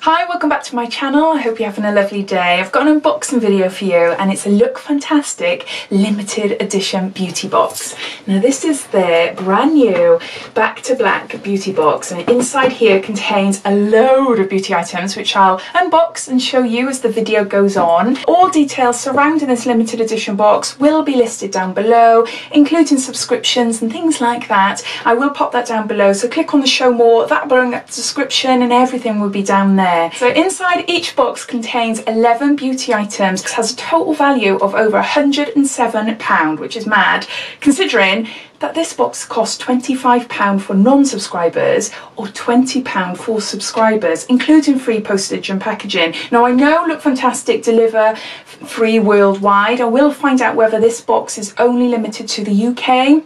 Hi, welcome back to my channel. I hope you're having a lovely day. I've got an unboxing video for you and it's a Look Fantastic limited edition beauty box. Now this is their brand new Back to Black beauty box, and inside here contains a load of beauty items which I'll unbox and show you as the video goes on. All details surrounding this limited edition box will be listed down below, including subscriptions and things like that. I will pop that down below, so click on the show more, that will bring up the description and everything will be down there. So inside each box contains 11 beauty items. It has a total value of over £107, which is mad, considering that this box costs £25 for non-subscribers or £20 for subscribers, including free postage and packaging. Now I know Look Fantastic deliver free worldwide. I will find out whether this box is only limited to the UK,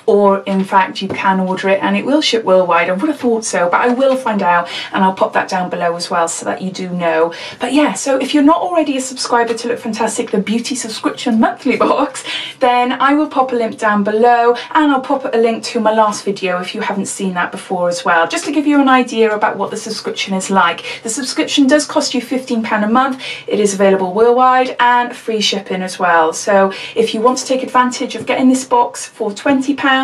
or in fact you can order it and it will ship worldwide. I would have thought so, but I will find out and I'll pop that down below as well so that you do know. But yeah, so if you're not already a subscriber to Look Fantastic, the beauty subscription monthly box, then I will pop a link down below, and I'll pop a link to my last video if you haven't seen that before as well, just to give you an idea about what the subscription is like. The subscription does cost you £15 a month. It is available worldwide and free shipping as well. So if you want to take advantage of getting this box for £20,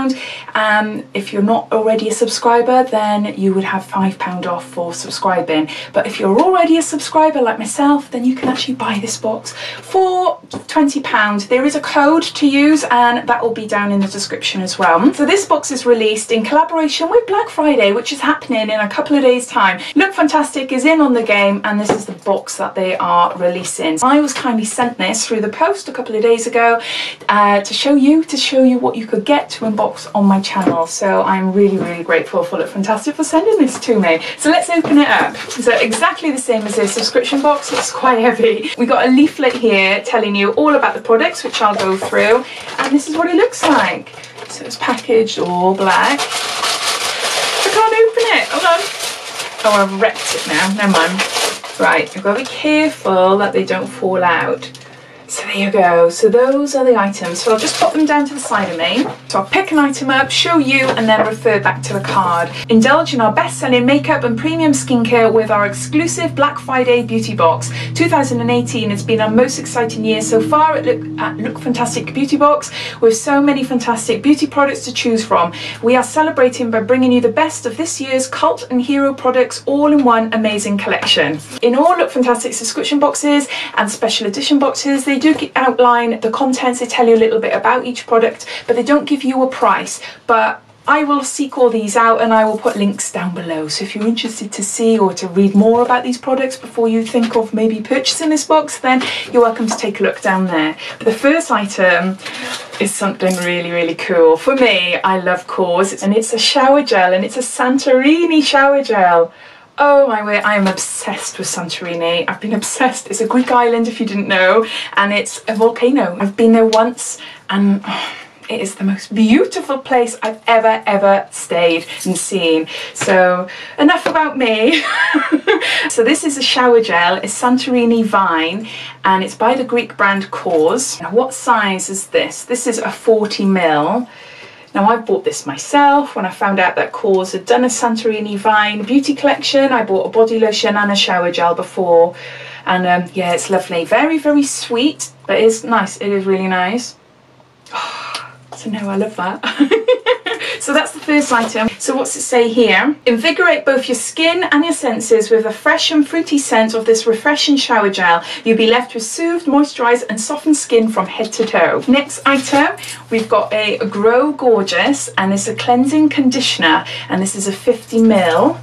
if you're not already a subscriber, then you would have £5 off for subscribing. But if you're already a subscriber like myself, then you can actually buy this box for £20. There is a code to use and that will be down in the description as well. So this box is released in collaboration with Black Friday, which is happening in a couple of days time. Look Fantastic is in on the game and this is the box that they are releasing. I was kindly sent this through the post a couple of days ago to show you what you could get to unbox on my channel. So I'm really grateful for Look Fantastic for sending this to me. So let's open it up. So exactly the same as this subscription box, it's quite heavy. We got a leaflet here telling you all about the products, which I'll go through, and this is what it looks like. So it's packaged all black. I can't open it, hold on. Oh, I've wrecked it now, never mind. Right, I've got to be careful that they don't fall out. So there you go, so those are the items. So I'll just pop them down to the side of me. So I'll pick an item up, show you, and then refer back to the card. Indulge in our best-selling makeup and premium skincare with our exclusive Black Friday beauty box. 2018 has been our most exciting year so far at Look Fantastic Beauty Box, with so many fantastic beauty products to choose from. We are celebrating by bringing you the best of this year's cult and hero products all in one amazing collection. In all Look Fantastic subscription boxes and special edition boxes, they do outline the contents. They tell you a little bit about each product, but they don't give you a price. But I will seek all these out and I will put links down below. So if you're interested to see or to read more about these products before you think of maybe purchasing this box, then you're welcome to take a look down there. But the first item is something really cool. For me, I love Cause, and it's a shower gel, and it's a Santorini shower gel. Oh my word, I am obsessed with Santorini. I've been obsessed. It's a Greek island, if you didn't know, and it's a volcano. I've been there once and it is the most beautiful place I've ever stayed and seen. So enough about me. So this is a shower gel. It's Santorini Vine and it's by the Greek brand Cause. Now what size is this? This is a 40ml. Now I bought this myself when I found out that Cause had done a Santorini Vine beauty collection. I bought a body lotion and a shower gel before, and yeah, it's lovely. Very sweet, but it's nice. It is really nice. Oh, so no, I love that. So that's the first item. So what's it say here? Invigorate both your skin and your senses with a fresh and fruity scent of this refreshing shower gel. You'll be left with soothed, moisturised and softened skin from head to toe. Next item, we've got a Grow Gorgeous, and it's a cleansing conditioner, and this is a 50ml.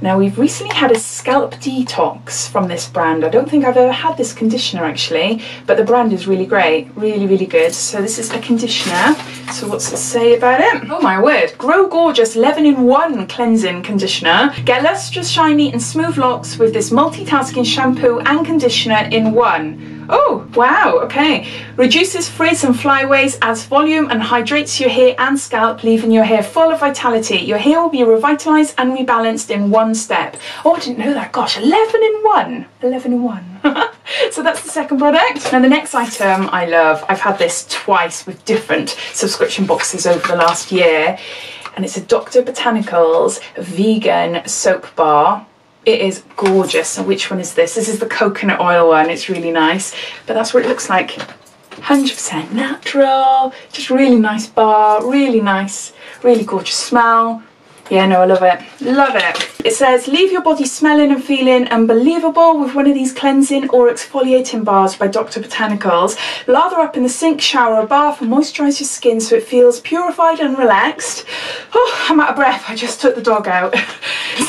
Now we've recently had a scalp detox from this brand. I don't think I've ever had this conditioner actually, but the brand is really great, really good. So this is a conditioner. So what's it say about it? Oh my word, Grow Gorgeous 11-in-1 cleansing conditioner. Get lustrous, shiny and smooth locks with this multitasking shampoo and conditioner in one. Oh, wow, okay. Reduces frizz and flyaways, adds volume and hydrates your hair and scalp, leaving your hair full of vitality. Your hair will be revitalized and rebalanced in one step. Oh, I didn't know that. Gosh, 11-in-1. 11-in-1. So that's the second product. Now the next item I love. I've had this twice with different subscription boxes over the last year. And it's a Dr. Botanicals vegan soap bar. It is gorgeous. So which one is this? This is the coconut oil one. It's really nice, but that's what it looks like. 100% natural, just really nice bar, really nice, really gorgeous smell. Yeah, no, I love it. Love it. It says, leave your body smelling and feeling unbelievable with one of these cleansing or exfoliating bars by Dr. Botanicals. Lather up in the sink, shower, or bath and moisturise your skin so it feels purified and relaxed. Oh, I'm out of breath. I just took the dog out.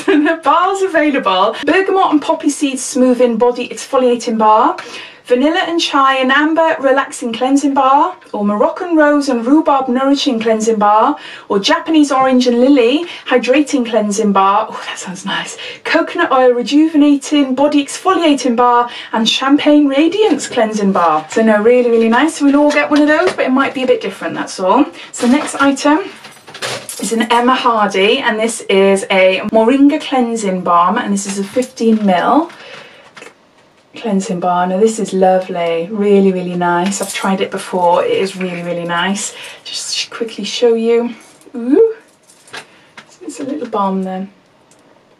So the bar's available. Bergamot and poppy seeds smoothing body exfoliating bar. Vanilla and chai and amber relaxing cleansing bar, or Moroccan rose and rhubarb nourishing cleansing bar, or Japanese orange and lily hydrating cleansing bar. Oh, that sounds nice. Coconut oil rejuvenating body exfoliating bar, and champagne radiance cleansing bar. So no, really, really nice. So we'll all get one of those, but it might be a bit different, that's all. So the next item is an Emma Hardie, and this is a Moringa cleansing balm, and this is a 15ml. Cleansing bar. Now this is lovely, really, really nice. I've tried it before. It is really, really nice. Just quickly show you. Ooh, it's a little balm then.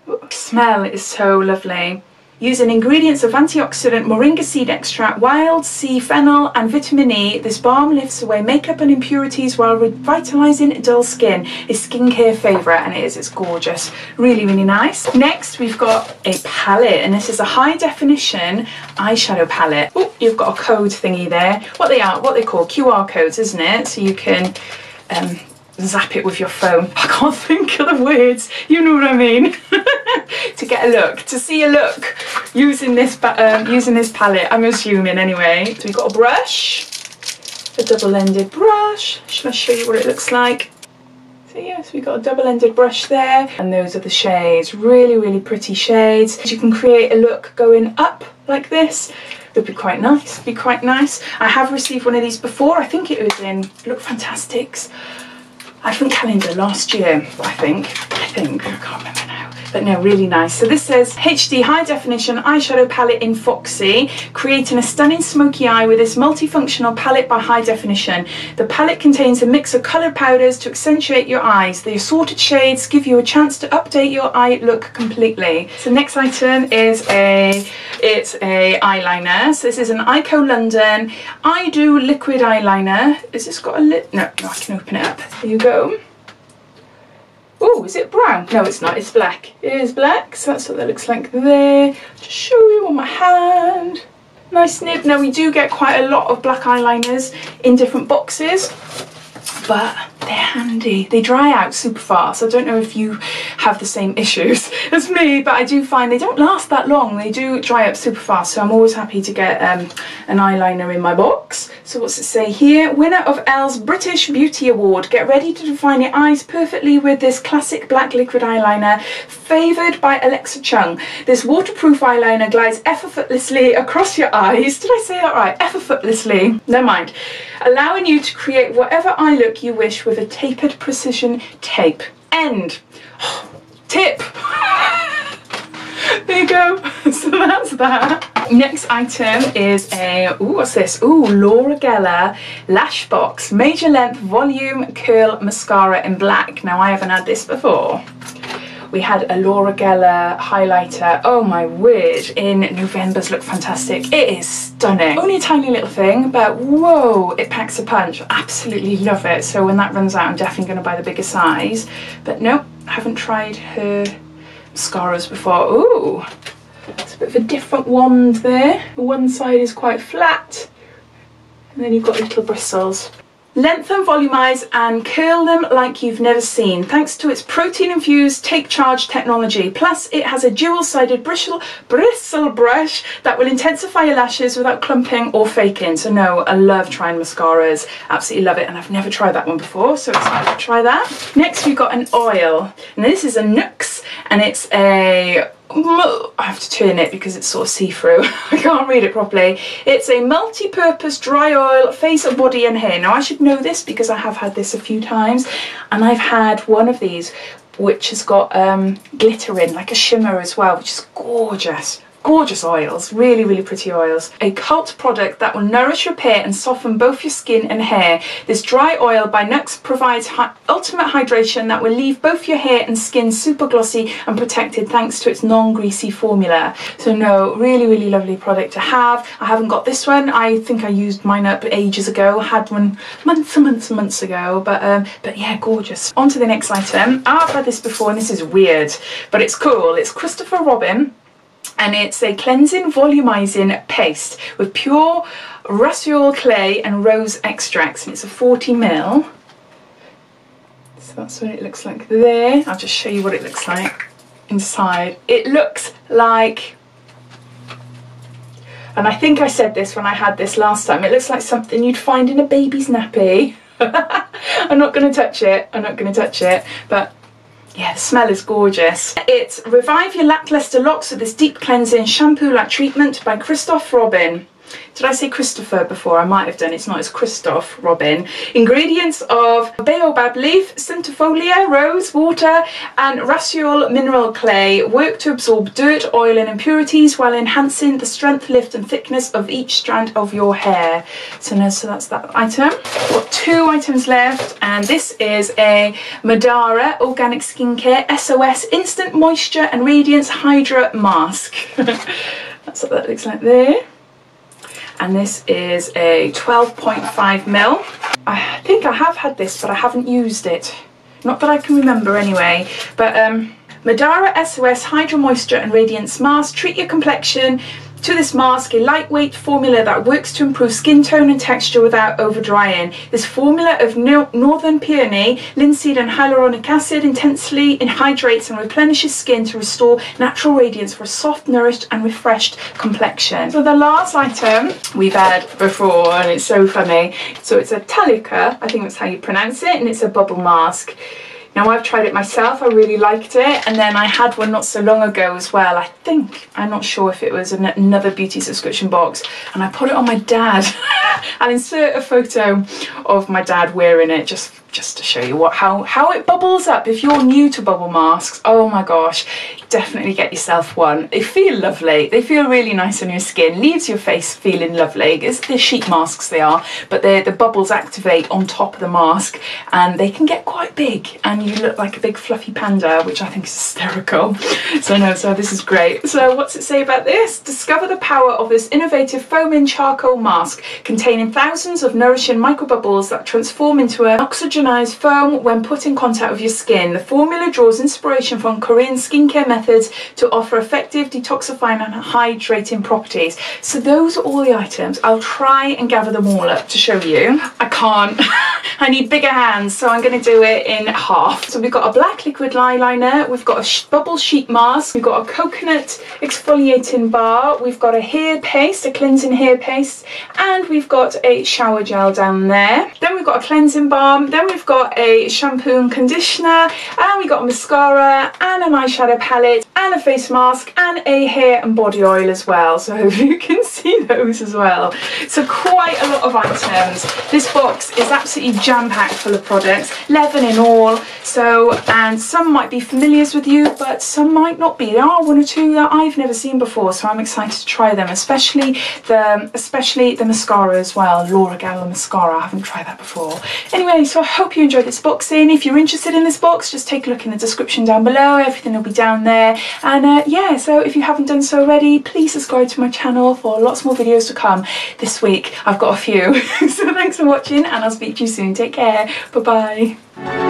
Ooh, smell is so lovely. Using ingredients of antioxidant moringa seed extract, wild sea fennel and vitamin E, this balm lifts away makeup and impurities while revitalising dull skin. It's skincare favourite, and it's gorgeous. Really, really nice. Next we've got a palette, and this is a high definition eyeshadow palette. Oh, you've got a code thingy there. What they call QR codes, isn't it? So you can zap it with your phone. I can't think of the words, you know what I mean. To get a look, to see a look using this palette, I'm assuming anyway. So we've got a brush, a double-ended brush. Shall I show you what it looks like? So yes, we've got a double-ended brush there, and those are the shades. Really, really pretty shades. You can create a look going up like this. It would be quite nice, be quite nice. I have received one of these before. I think it was in Look Fantastics advent calendar last year, I think, I can't remember now. But no, really nice. So this says HD high definition eyeshadow palette in Foxy, creating a stunning smoky eye with this multifunctional palette by high definition. The palette contains a mix of coloured powders to accentuate your eyes. The assorted shades give you a chance to update your eye look completely. So next item is it's a eyeliner. So this is an Ico London I Do liquid eyeliner. Has this got a lid? No, I can open it up. There you go. Oh, is it brown? No, it's not, it's black. It is black, so that's what that looks like there. Just show you on my hand. Nice nib. Now we do get quite a lot of black eyeliners in different boxes, but they're handy. They dry out super fast. I don't know if you have the same issues as me, but I do find they don't last that long. They do dry up super fast, so I'm always happy to get an eyeliner in my box. So what's it say here? Winner of Elle's British Beauty Award. Get ready to define your eyes perfectly with this classic black liquid eyeliner, favoured by Alexa Chung. This waterproof eyeliner glides effortlessly across your eyes. Did I say that right? Effortlessly. Never mind. Allowing you to create whatever eye look you wish with a tapered precision tape. End. Tip. There you go. So that's that. Next item is a, ooh, what's this? Ooh, Laura Geller LashBoss Major Length Volume Curl Mascara in black. Now I haven't had this before. We had a Laura Geller highlighter, oh my word, in November's Look Fantastic. It is stunning. Only a tiny little thing, but whoa, it packs a punch. Absolutely love it. So when that runs out, I'm definitely going to buy the bigger size. But nope, haven't tried her mascaras before. Ooh, it's a bit of a different wand there. One side is quite flat, and then you've got little bristles. Lengthen, volumize and curl them like you've never seen, thanks to its protein-infused take charge technology. Plus it has a dual-sided bristle brush that will intensify your lashes without clumping or faking. So no, I love trying mascaras, absolutely love it, and I've never tried that one before, so excited to try that. Next we've got an oil, and this is a Nux, and it's a, I have to turn it because it's sort of see-through. I can't read it properly. It's a multi-purpose dry oil, face, body and hair. Now I should know this because I have had this a few times, and I've had one of these which has got glitter in, like a shimmer as well, which is gorgeous. Gorgeous oils, really, really pretty oils. A cult product that will nourish, repair and soften both your skin and hair. This dry oil by Nux provides ultimate hydration that will leave both your hair and skin super glossy and protected thanks to its non-greasy formula. So no, really, really lovely product to have. I haven't got this one. I think I used mine up ages ago. I had one months and months and months ago, but yeah, gorgeous. On to the next item. I've had this before and this is weird, but it's cool. It's Christopher Robin. And it's a cleansing volumizing paste with pure rasual clay and rose extracts, and it's a 40ml. So that's what it looks like there. I'll just show you what it looks like inside. It looks like, and I think I said this when I had this last time, it looks like something you'd find in a baby's nappy. I'm not going to touch it, I'm not going to touch it, but yeah, the smell is gorgeous. It's Revive Your Lackluster Locks with this deep cleansing shampoo-like treatment by Christophe Robin. Did I say Christopher before? I might have done. It's not, it's Christophe Robin. Ingredients of baobab leaf, centifolia, rose, water and rasual mineral clay work to absorb dirt, oil and impurities while enhancing the strength, lift and thickness of each strand of your hair. So that's that item. Got 2 items left, and this is a Madara Organic Skincare SOS Instant Moisture and Radiance Hydra Mask. That's what that looks like there. And this is a 12.5ml. I think I have had this, but I haven't used it. Not that I can remember anyway. But Madara SOS Hydra Moisture and Radiance Mask. Treat your complexion to this mask, a lightweight formula that works to improve skin tone and texture without over drying. This formula of northern peony, linseed and hyaluronic acid intensely hydrates and replenishes skin to restore natural radiance for a soft, nourished and refreshed complexion. So the last item we've had before, and it's so funny. So it's a Talika, I think that's how you pronounce it, and it's a bubble mask. Now I've tried it myself, I really liked it, and then I had one not so long ago as well. I think, I'm not sure if it was another beauty subscription box, and I put it on my dad. I'll insert a photo of my dad wearing it just to show you how it bubbles up. If you're new to bubble masks, oh my gosh, definitely get yourself one. They feel lovely, they feel really nice on your skin, leaves your face feeling lovely. They're sheet masks they are, but the bubbles activate on top of the mask and they can get quite big and you look like a big fluffy panda, which I think is hysterical. So this is great. So what's it say about this? Discover the power of this innovative foaming charcoal mask containing thousands of nourishing microbubbles that transform into an oxygenized foam when put in contact with your skin. The formula draws inspiration from Korean skincare methods to offer effective detoxifying and hydrating properties. So those are all the items. I'll try and gather them all up to show you. I can't. I need bigger hands, so I'm going to do it in half. So we've got a black liquid eyeliner, we've got a bubble sheet mask, we've got a coconut exfoliating bar, we've got a hair paste, a cleansing hair paste, and we've got a shower gel down there. Then we've got a cleansing balm, then we've got a shampoo and conditioner, and we've got a mascara and an eyeshadow palette and a face mask and a hair and body oil as well. So I hope you can see those as well. So quite a lot of items. This box is absolutely jam-packed full of products, 11 in all. So, and some might be familiars with you, but some might not be. There are 1 or 2 that I've never seen before, so I'm excited to try them, especially the mascara as well. Laura Geller mascara, I haven't tried that before. Anyway, so I hope you enjoyed this boxing. If you're interested in this box, just take a look in the description down below. Everything will be down there. And yeah, so if you haven't done so already, please subscribe to my channel for lots more videos to come. This week I've got a few. So thanks for watching and I'll speak to you soon. Take care. Bye bye.